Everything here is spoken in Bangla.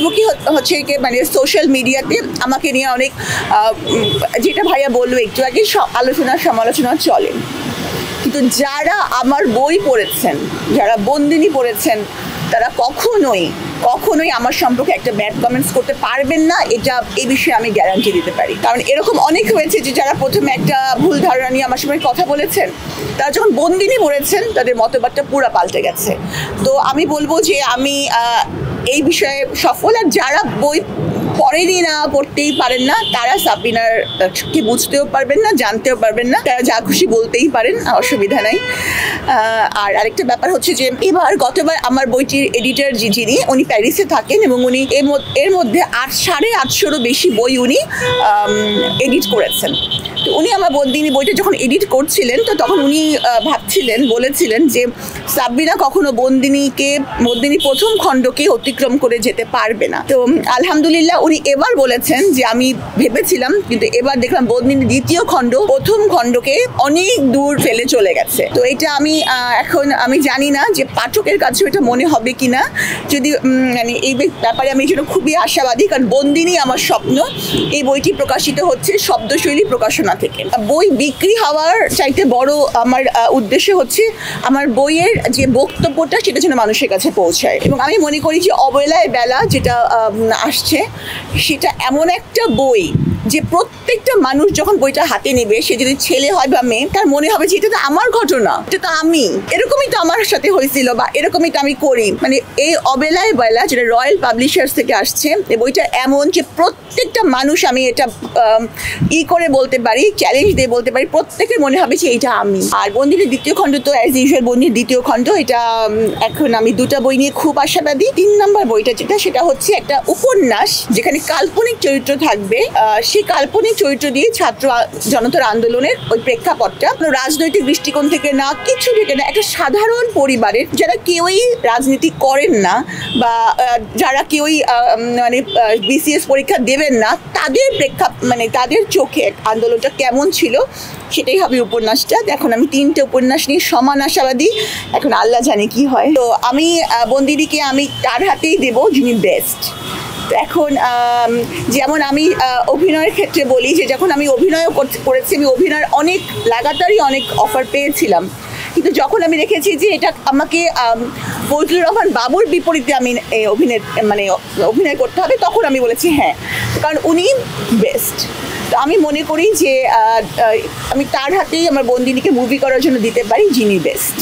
ফেসবুকে হচ্ছে কি মানে সোশ্যাল মিডিয়াতে আমাকে নিয়ে অনেক যেটা ভাইয়া বললো একটু আগে আলোচনা সমালোচনা চলে, কিন্তু যারা আমার বই পড়েছেন, যারা বন্দিনী পড়েছেন, তারা কখনোই আমার সম্পর্কে একটা ব্যাড কমেন্টস করতে পারবেন না, এটা এই বিষয়ে আমি গ্যারান্টি দিতে পারি। কারণ এরকম অনেক হয়েছে যে যারা প্রথমে একটা ভুল ধারণা নিয়ে আমার সঙ্গে কথা বলেছেন, তারা যখন বন্দিনী পড়েছেন তাদের মতবাদটা পুরো পাল্টে গেছে। তো আমি বলবো যে আমি এই বিষয়ে সফল। আর যারা বই পড়েনি না, পড়তেই পারেন না, তারা সাবিনারকে বুঝতেও পারবেন না, জানতেও পারবেন না, তারা যা খুশি বলতেই পারেন, অসুবিধা নাই। আর আরেকটা ব্যাপার হচ্ছে যে গতবার আমার বইটির এডিটর যিনি, উনি প্যারিসে থাকেন এবং উনি এর মধ্যে 850-ও বেশি বই উনি এডিট করেছেন। তো উনি আমার বন্দিনী বইটা যখন এডিট করছিলেন, তো তখন উনি বলেছিলেন যে সাবিনা কখনো বন্দিনী প্রথম খণ্ডকে অতিক্রম করে যেতে পারবে না। তো আলহামদুলিল্লাহ উনি এবার বলেছেন যে আমি ভেবেছিলাম, কিন্তু এবার দেখলাম বন্দিনী দ্বিতীয় খণ্ড প্রথম খণ্ডকে অনেক দূর ফেলে চলে গেছে। তো এটা এখন আমি জানি না যে পাঠকের কাছে এটা মনে হবে কিনা, যদি মানে এই ব্যাপারে আমি এই জন্য খুবই আশাবাদী, কারণ বন্দিনী আমার স্বপ্ন। এই বইটি প্রকাশিত হচ্ছে শব্দশৈলী প্রকাশনা থেকে। বই বিক্রি হওয়ার চাইতে বড় আমার উদ্দেশ্য হচ্ছে আমার বইয়ের যে বক্তব্যটা সেটা যেন মানুষের কাছে পৌঁছায়। এবং আমি মনে করি যে অবহেলায় বেলা যেটা আসছে, সেটা এমন একটা বই যে প্রত্যেকটা মানুষ যখন বইটা হাতে নেবে, সে যদি ছেলে হয় বা মেয়ে, তার মনে হবে যে এটা তো আমার ঘটনা, এটা তো আমি, এরকমই তো আমার সাথে হয়েছিল বা এরকমই তো আমি করি। মানে এই অবেলায় বেলা যেটা রয়্যাল পাবলিশার্স থেকে আসছে, এই বইটা এমন যে প্রত্যেকটা মানুষ, আমি এটা করে বলতে পারি, চ্যালেঞ্জ দিয়ে বলতে পারি, প্রত্যেকের মনে হবে যে এটা আমি। আর বন্দিনীর দ্বিতীয় খণ্ড তো অ্যাজ ইউজুয়াল বন্দিনীর দ্বিতীয় খণ্ড, এটা এখন আমি দুটা বই নিয়ে খুব আশাবাদী। 3 নম্বর বইটা সেটা হচ্ছে একটা উপন্যাস, যেখানে কাল্পনিক চরিত্র থাকবে। সেই কাল্পনিক চরিত্র দিয়ে ছাত্র জনতার আন্দোলনের ওই প্রেক্ষাপটটা রাজনৈতিক দৃষ্টিকোণ থেকে না, কিছু থেকে না, একটা সাধারণ পরিবারের যারা কেউই রাজনীতি করেন না বা যারা কেউই মানে বিসিএস পরীক্ষা দেবেন না, তাদের তাদের চোখে আন্দোলনটা কেমন ছিল সেটাই হবে উপন্যাসটা। এখন আমি 3টে উপন্যাস নিয়ে সমান আশাবাদী, এখন আল্লাহ জানে কি হয়। তো আমি বন্দিনীকে আমি তার হাতেই দেবো যিনি বেস্ট। এখন যেমন আমি অভিনয়ের ক্ষেত্রে বলি যে যখন আমি অভিনয়ও করেছি, আমি অভিনয়ের লাগাতারই অনেক অফার পেয়েছিলাম, কিন্তু যখন আমি দেখেছি যে এটা আমাকে ফজলুর রহমান বাবুর বিপরীতে আমি অভিনয় করতে হবে, তখন আমি বলেছি হ্যাঁ, কারণ উনি বেস্ট। তো আমি মনে করি যে আমি তার হাতেই আমার বন্দিনীকে মুভি করার জন্য দিতে পারি, যিনি বেস্ট।